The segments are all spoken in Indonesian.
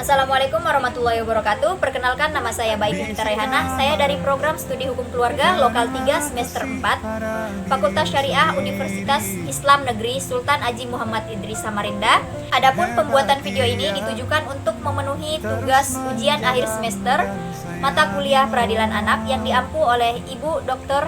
Assalamualaikum warahmatullahi wabarakatuh. Perkenalkan, nama saya Baik Yunita Rehana. Saya dari program studi hukum keluarga lokal 3 semester 4 Fakultas Syariah Universitas Islam Negeri Sultan Haji Muhammad Idris Samarinda. Adapun pembuatan video ini ditujukan untuk memenuhi tugas ujian akhir semester mata kuliah peradilan anak yang diampu oleh Ibu Dr.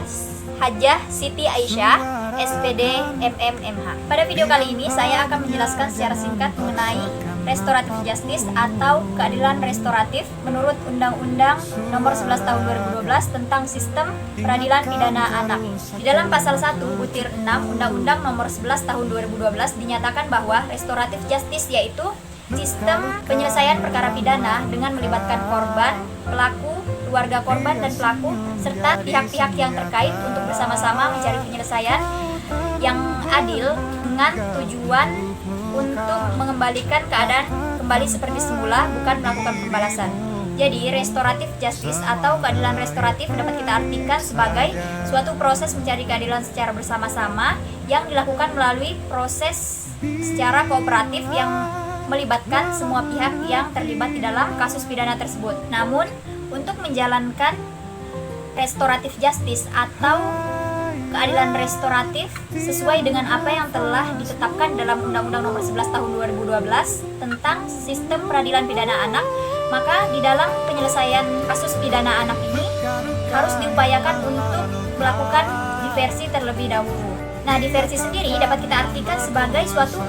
Hajah Siti Aisyah, SPD MMMH. Pada video kali ini saya akan menjelaskan secara singkat mengenai restoratif justice atau keadilan restoratif menurut Undang-Undang Nomor 11 Tahun 2012 tentang Sistem Peradilan Pidana Anak. Di dalam pasal 1 butir 6 Undang-Undang Nomor 11 Tahun 2012 dinyatakan bahwa restoratif justice yaitu sistem penyelesaian perkara pidana dengan melibatkan korban, pelaku, keluarga korban dan pelaku serta pihak-pihak yang terkait untuk bersama-sama mencari penyelesaian yang adil dengan tujuan untuk mengembalikan keadaan kembali seperti semula, bukan melakukan pembalasan. Jadi, restoratif justice atau keadilan restoratif dapat kita artikan sebagai suatu proses mencari keadilan secara bersama-sama yang dilakukan melalui proses secara kooperatif yang melibatkan semua pihak yang terlibat di dalam kasus pidana tersebut. Namun, untuk menjalankan restoratif justice atau keadilan restoratif sesuai dengan apa yang telah ditetapkan dalam Undang-Undang Nomor 11 Tahun 2012 tentang Sistem Peradilan Pidana Anak, maka di dalam penyelesaian kasus pidana anak ini harus diupayakan untuk melakukan diversi terlebih dahulu. Nah, diversi sendiri dapat kita artikan sebagai suatu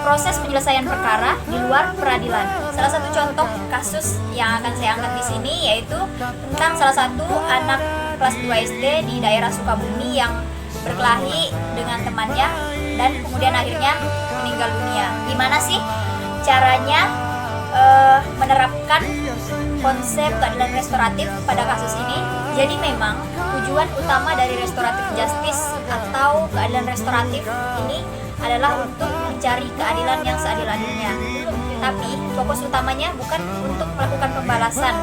proses penyelesaian perkara di luar peradilan. Salah satu contoh kasus yang akan saya angkat di sini yaitu tentang salah satu anak kelas 2 SD di daerah Sukabumi yang berkelahi dengan temannya dan kemudian akhirnya meninggal dunia. Gimana sih caranya menerapkan konsep keadilan restoratif pada kasus ini? Jadi memang tujuan utama dari restoratif justice atau keadilan restoratif ini adalah untuk mencari keadilan yang seadil-adilnya. Tapi fokus utamanya bukan untuk melakukan pembalasan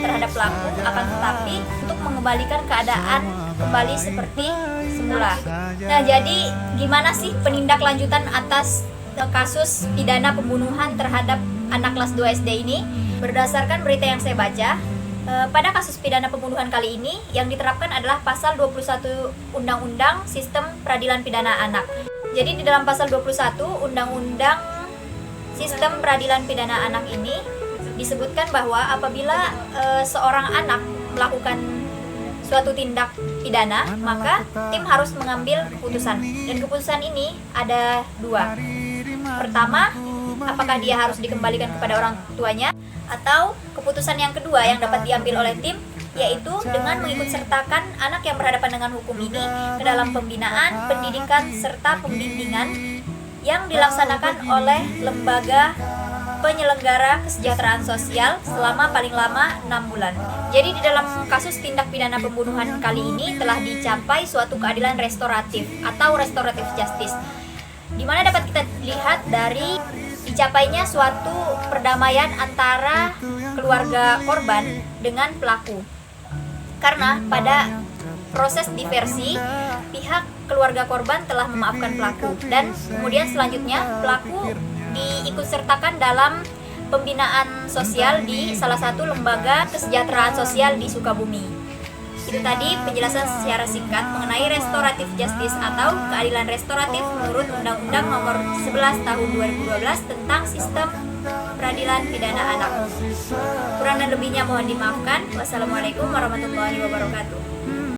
terhadap pelaku, akan tetapi untuk mengembalikan keadaan kembali seperti semula. Nah, jadi gimana sih penindaklanjutan atas kasus pidana pembunuhan terhadap anak kelas 2 SD ini? Berdasarkan berita yang saya baca, pada kasus pidana pembunuhan kali ini yang diterapkan adalah pasal 21 Undang-Undang Sistem Peradilan Pidana Anak. Jadi di dalam pasal 21 Undang-Undang Sistem Peradilan Pidana Anak ini disebutkan bahwa apabila seorang anak melakukan suatu tindak pidana, maka tim harus mengambil keputusan. Dan keputusan ini ada dua. Pertama, apakah dia harus dikembalikan kepada orang tuanya, atau keputusan yang kedua yang dapat diambil oleh tim yaitu dengan mengikutsertakan anak yang berhadapan dengan hukum ini ke dalam pembinaan, pendidikan, serta pembimbingan yang dilaksanakan oleh lembaga penyelenggara kesejahteraan sosial selama paling lama 6 bulan. Jadi di dalam kasus tindak pidana pembunuhan kali ini telah dicapai suatu keadilan restoratif atau restoratif justice, di mana dapat kita lihat dari dicapainya suatu perdamaian antara keluarga korban dengan pelaku. Karena pada proses diversi, pihak keluarga korban telah memaafkan pelaku dan kemudian selanjutnya pelaku diikutsertakan dalam pembinaan sosial di salah satu lembaga kesejahteraan sosial di Sukabumi. Itu tadi penjelasan secara singkat mengenai restoratif justice atau keadilan restoratif menurut Undang-Undang Nomor 11 Tahun 2012 tentang Sistem Peradilan Pidana Anak. Kurang dan lebihnya mohon dimaafkan. Wassalamualaikum warahmatullahi wabarakatuh.